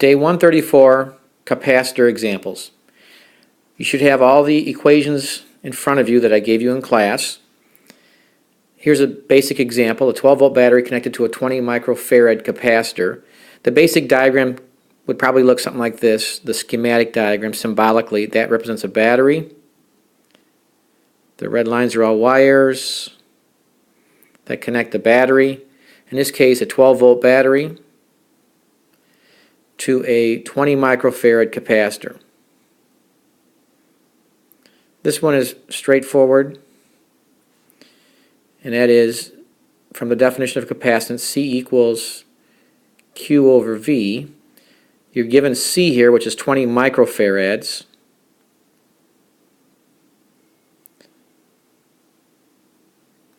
Day 134, capacitor examples. You should have all the equations in front of you that I gave you in class. Here's a basic example, a 12-volt battery connected to a 20 microfarad capacitor. The basic diagram would probably look something like this, the schematic diagram symbolically. That represents a battery. The red lines are all wires that connect the battery. In this case, a 12-volt battery to a 20 microfarad capacitor. This one is straightforward, and that is from the definition of capacitance, C equals Q over V. You're given C here, which is 20 microfarads.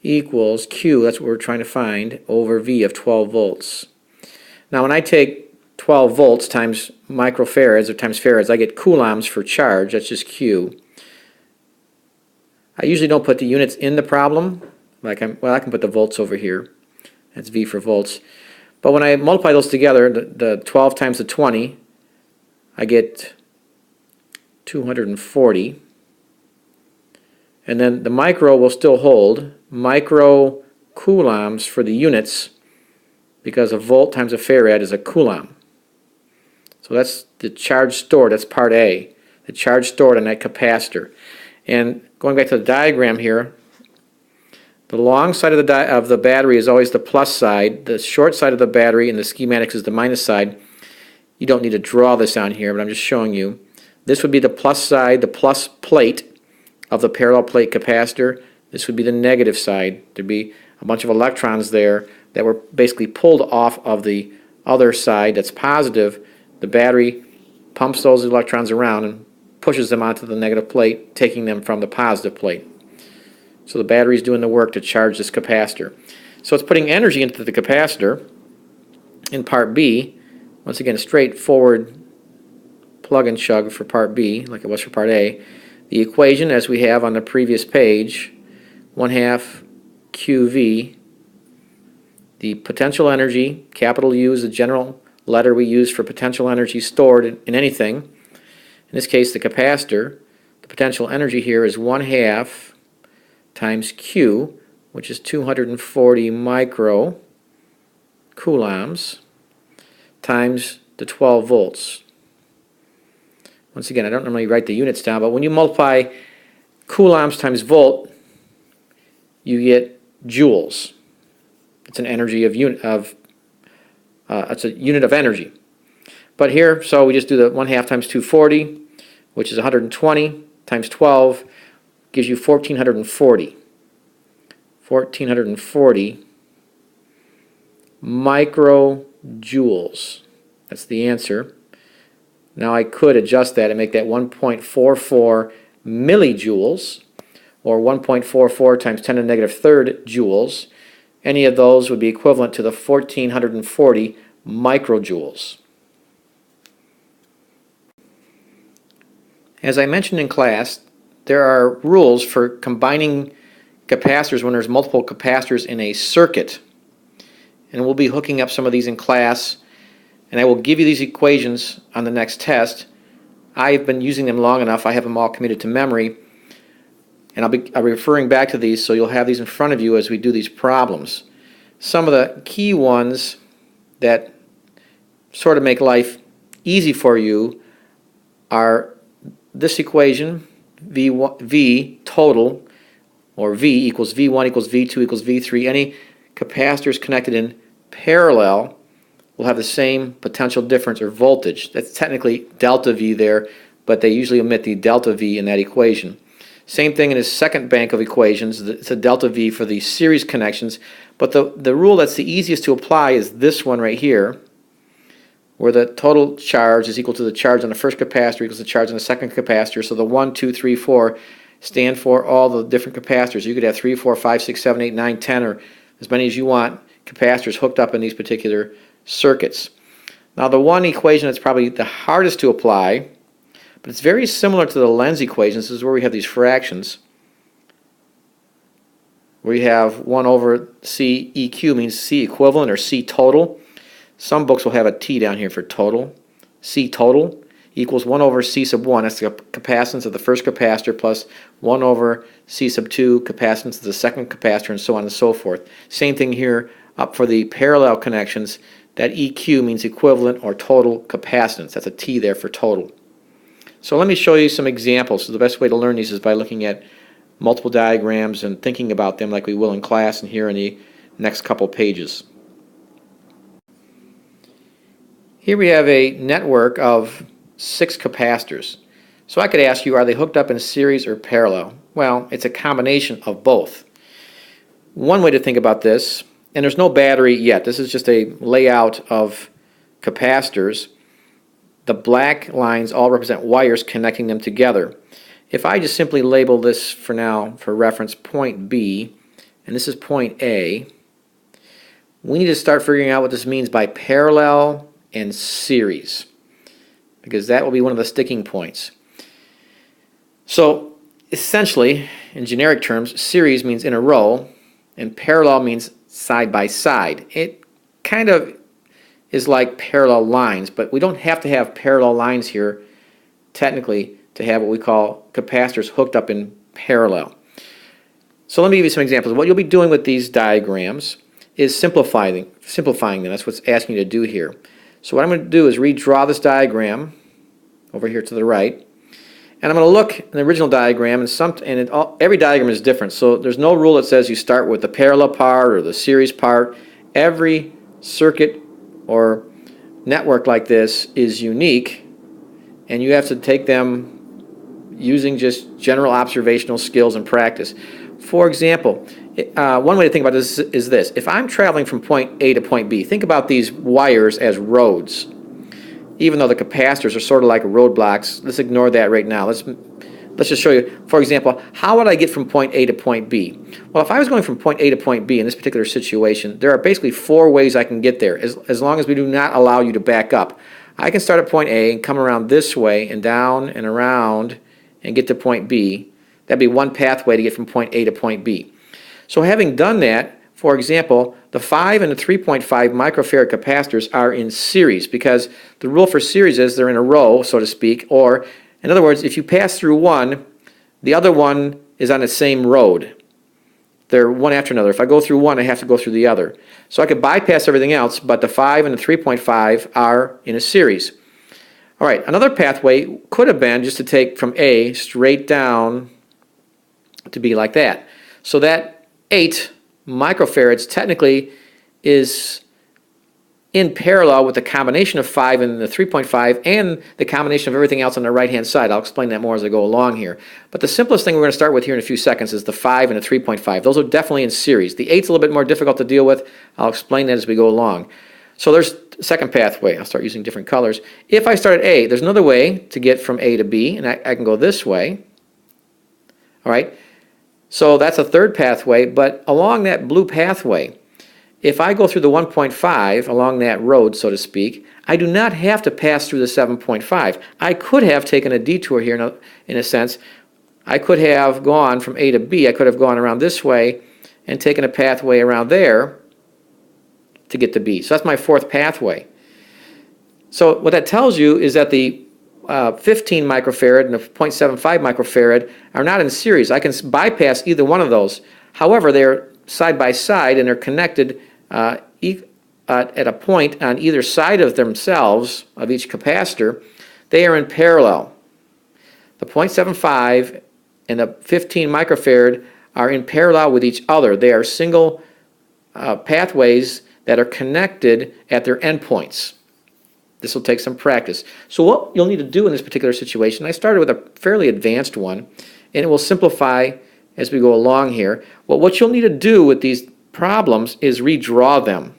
Equals Q, that's what we're trying to find, over V of 12 volts. Now when I take 12 volts times microfarads or times farads, I get coulombs for charge. That's just Q. I usually don't put the units in the problem. I can put the volts over here. That's V for volts. But when I multiply those together, the 12 times the 20, I get 240. And then the micro will still hold. Micro coulombs for the units, because a volt times a farad is a coulomb. So that's the charge stored. That's part A, the charge stored on that capacitor. And going back to the diagram here, the long side of the battery is always the plus side. The short side of the battery in the schematics is the minus side. You don't need to draw this on here, but I'm just showing you. This would be the plus side, the plus plate of the parallel plate capacitor. This would be the negative side. There'd be a bunch of electrons there that were basically pulled off of the other side that's positive. The battery pumps those electrons around and pushes them onto the negative plate, taking them from the positive plate. So the battery is doing the work to charge this capacitor. So it's putting energy into the capacitor in part B. Once again, straightforward plug and chug for part B, like it was for part A. The equation, as we have on the previous page, 1/2 QV. The potential energy, capital U is the general letter we use for potential energy stored in anything. In this case, the capacitor. The potential energy here is 1/2 times Q, which is 240 micro coulombs, times the 12 volts. Once again, I don't normally write the units down, but when you multiply coulombs times volt, you get joules. It's an energy of it's a unit of energy. But here, so we just do the 1/2 times 240, which is 120 times 12, gives you 1440. 1440 microjoules. That's the answer. Now I could adjust that and make that 1.44 millijoules, or 1.44 times 10 to the negative third joules. Any of those would be equivalent to the 1440 microjoules. As I mentioned in class, there are rules for combining capacitors when there's multiple capacitors in a circuit. And we'll be hooking up some of these in class, and I will give you these equations on the next test. I've been using them long enough, I have them all committed to memory, and I'll be referring back to these, so you'll have these in front of you as we do these problems. Some of the key ones that sort of make life easy for you are this equation, V total, or V equals V1 equals V2 equals V3. Any capacitors connected in parallel will have the same potential difference or voltage. That's technically delta V there, but they usually omit the delta V in that equation. Same thing in his second bank of equations. It's a delta V for the series connections, but the rule that's the easiest to apply is this one right here, where the total charge is equal to the charge on the first capacitor equals the charge on the second capacitor. So the 1, 2, 3, 4 stand for all the different capacitors. You could have 3, 4, 5, 6, 7, 8, 9, 10, or as many as you want capacitors hooked up in these particular circuits. Now the one equation that's probably the hardest to apply, but it's very similar to the Lenz equation. This is where we have these fractions. We have 1 over C EQ means C equivalent or C total. Some books will have a T down here for total. C total equals 1 over C sub 1, that's the capacitance of the first capacitor, plus 1 over C sub 2, capacitance of the second capacitor, and so on and so forth. Same thing here up for the parallel connections. That EQ means equivalent or total capacitance. That's a T there for total. So let me show you some examples. So the best way to learn these is by looking at multiple diagrams and thinking about them like we will in class and here in the next couple pages. Here we have a network of 6 capacitors. So I could ask you, are they hooked up in series or parallel? Well, it's a combination of both. One way to think about this, and there's no battery yet, this is just a layout of capacitors. The black lines all represent wires connecting them together. If I just simply label this for now, for reference, point B, and this is point A, we need to start figuring out what this means by parallel and series, because that will be one of the sticking points. So essentially, in generic terms, series means in a row, and parallel means side by side. It kind of is like parallel lines, but we don't have to have parallel lines here technically to have what we call capacitors hooked up in parallel. So let me give you some examples. What you'll be doing with these diagrams is simplifying them. That's what's asking you to do here. So what I'm going to do is redraw this diagram over here to the right, and I'm going to look in the original diagram, and every diagram is different. So there's no rule that says you start with the parallel part or the series part. Every circuit or network like this is unique, and you have to take them using just general observational skills and practice. For example, one way to think about this is this. If I'm traveling from point A to point B, think about these wires as roads. Even though the capacitors are sort of like roadblocks, let's ignore that right now. Let's just show you, for example, how would I get from point A to point B? Well, if I was going from point A to point B in this particular situation, there are basically 4 ways I can get there, as long as we do not allow you to back up. I can start at point A and come around this way and down and around and get to point B. That'd be one pathway to get from point A to point B. So having done that, for example, the 5 and the 3.5 microfarad capacitors are in series, because the rule for series is they're in a row, so to speak, or in other words, if you pass through one, the other one is on the same road. They're one after another. If I go through one, I have to go through the other. So I could bypass everything else, but the 5 and the 3.5 are in a series. All right, another pathway could have been just to take from A straight down to be like that. So that 8 microfarads technically is in parallel with the combination of 5 and the 3.5 and the combination of everything else on the right hand side. I'll explain that more as I go along here. But the simplest thing we're going to start with here in a few seconds is the 5 and the 3.5. Those are definitely in series. The 8's a little bit more difficult to deal with. I'll explain that as we go along. So there's the second pathway. I'll start using different colors. If I start at A, there's another way to get from A to B, and I can go this way. All right. So that's a third pathway, but along that blue pathway, if I go through the 1.5 along that road, so to speak, I do not have to pass through the 7.5. I could have taken a detour here in a sense. I could have gone from A to B. I could have gone around this way and taken a pathway around there to get to B. So that's my fourth pathway. So what that tells you is that the 15 microfarad and the 0.75 microfarad are not in series. I can bypass either one of those. However, they're side by side and they're connected at a point on either side of themselves, of each capacitor. They are in parallel. The 0.75 and the 15 microfarad are in parallel with each other. They are single pathways that are connected at their endpoints. This will take some practice. So what you'll need to do in this particular situation, I started with a fairly advanced one, and it will simplify as we go along here. Well, what you'll need to do with these problems is redraw them.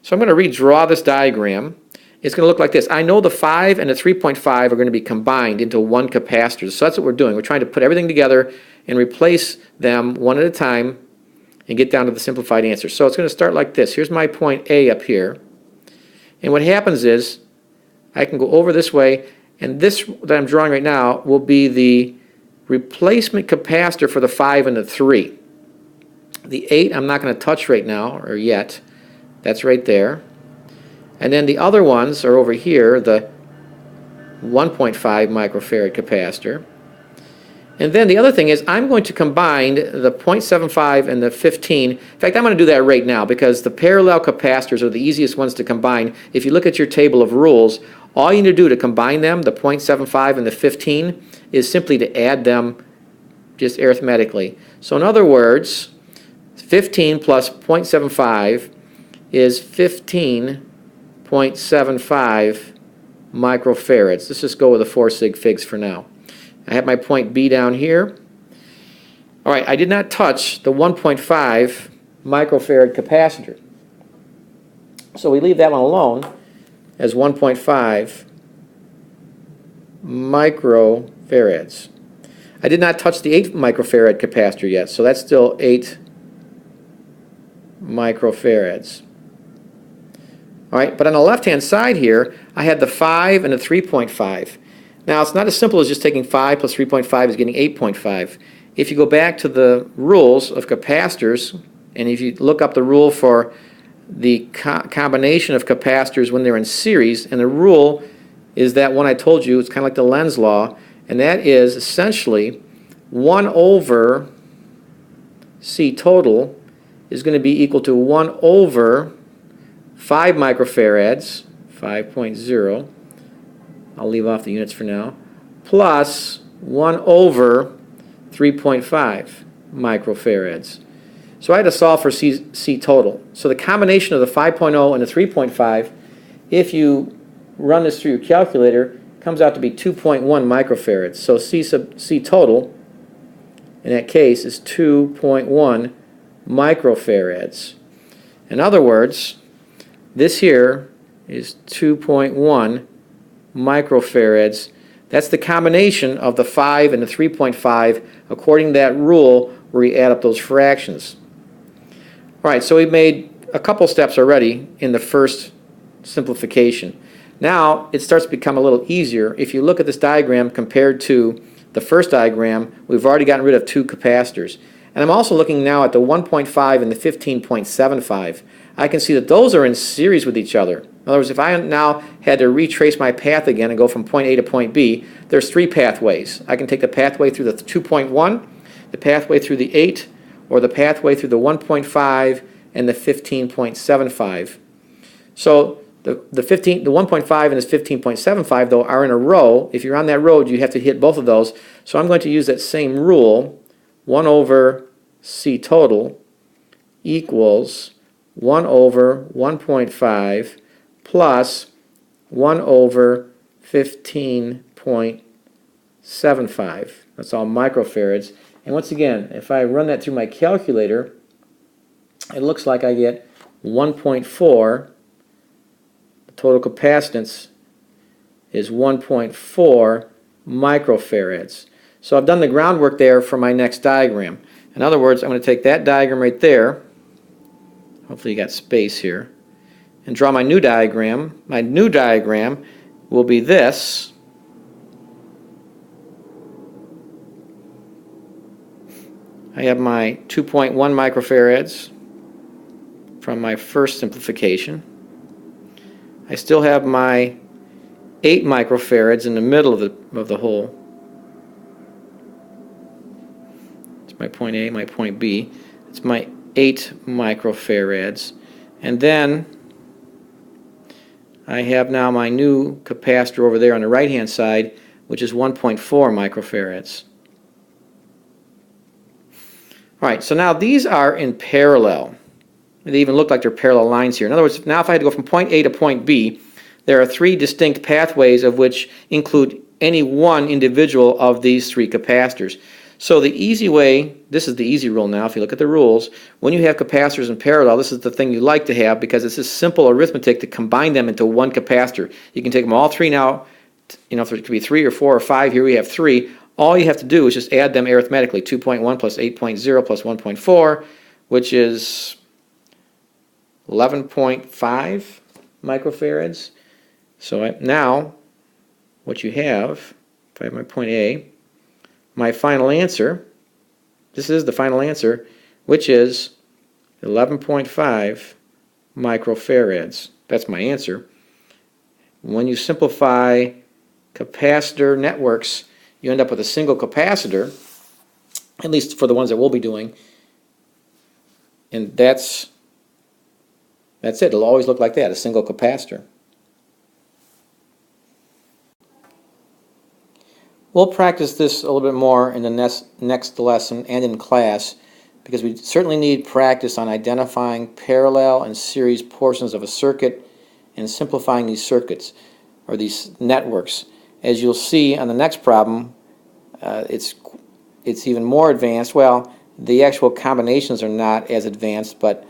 So I'm going to redraw this diagram. It's going to look like this. I know the 5 and the 3.5 are going to be combined into one capacitor. So that's what we're doing. We're trying to put everything together and replace them one at a time and get down to the simplified answer. So it's going to start like this. Here's my point A up here. And what happens is I can go over this way, and this that I'm drawing right now will be the replacement capacitor for the 5 and the 3. The 8 I'm not going to touch right now, or yet. That's right there. And then the other ones are over here, the 1.5 microfarad capacitor. And then the other thing is I'm going to combine the 0.75 and the 15. In fact, I'm going to do that right now because the parallel capacitors are the easiest ones to combine. If you look at your table of rules, all you need to do to combine them, the 0.75 and the 15, is simply to add them just arithmetically. So in other words, 15 plus 0.75 is 15.75 microfarads. Let's just go with the 4 sig figs for now. I have my point B down here. All right, I did not touch the 1.5 microfarad capacitor. So we leave that one alone as 1.5 microfarads. I did not touch the 8 microfarad capacitor yet, so that's still 8 microfarads. All right, but on the left-hand side here, I had the 5 and the 3.5. Now, it's not as simple as just taking 5 plus 3.5 is getting 8.5. If you go back to the rules of capacitors, and if you look up the rule for the combination of capacitors when they're in series, and the rule is that one I told you, it's kind of like the Lenz law, and that is essentially 1 over C total is going to be equal to 1 over 5 microfarads, 5.0, I'll leave off the units for now, plus 1 over 3.5 microfarads. So I had to solve for C total. So the combination of the 5.0 and the 3.5, if you run this through your calculator, comes out to be 2.1 microfarads. So C total, in that case, is 2.1 microfarads. In other words, this here is 2.1 microfarads. That's the combination of the 5 and the 3.5 according to that rule where you add up those fractions. All right, so we've made a couple steps already in the first simplification. Now it starts to become a little easier. If you look at this diagram compared to the first diagram, we've already gotten rid of 2 capacitors. And I'm also looking now at the 1.5 and the 15.75. I can see that those are in series with each other. In other words, if I now had to retrace my path again and go from point A to point B, there's 3 pathways. I can take the pathway through the 2.1, the pathway through the 8, or the pathway through the 1.5 and the 15.75. So the 1.5 and this 15.75 though are in a row. If you're on that road, you have to hit both of those. So I'm going to use that same rule, 1 over C total equals 1 over 1.5 plus 1 over 15.75. That's all microfarads. And once again, if I run that through my calculator, it looks like I get 1.4. The total capacitance is 1.4 microfarads. So I've done the groundwork there for my next diagram. In other words, I'm going to take that diagram right there. Hopefully you got space here. And draw my new diagram. My new diagram will be this. I have my 2.1 microfarads from my first simplification. I still have my 8 microfarads in the middle of the whole. It's my point A, my point B. It's my 8 microfarads. And then I have now my new capacitor over there on the right hand side, which is 1.4 microfarads. Alright, so now these are in parallel. They even look like they're parallel lines here. In other words, now if I had to go from point A to point B, there are 3 distinct pathways of which include any one individual of these 3 capacitors. So the easy way, this is the easy rule now, if you look at the rules, when you have capacitors in parallel, this is the thing you like to have because it's just simple arithmetic to combine them into one capacitor. You can take them all 3 now, you know, if there could be 3 or 4 or 5, here we have 3. All you have to do is just add them arithmetically, 2.1 plus 8.0 plus 1.4, which is 11.5 microfarads. So now, what you have, if I have my point A, my final answer, this is the final answer, which is 11.5 microfarads. That's my answer. When you simplify capacitor networks, you end up with a single capacitor, at least for the ones that we'll be doing, and that's it. It'll always look like that, a single capacitor. We'll practice this a little bit more in the next lesson and in class, because we certainly need practice on identifying parallel and series portions of a circuit and simplifying these circuits or these networks. As you'll see on the next problem, it's even more advanced. Well, the actual combinations are not as advanced, but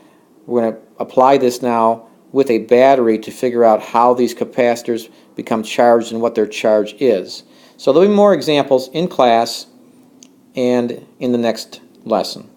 we're going to apply this now with a battery to figure out how these capacitors become charged and what their charge is. So there'll be more examples in class and in the next lesson.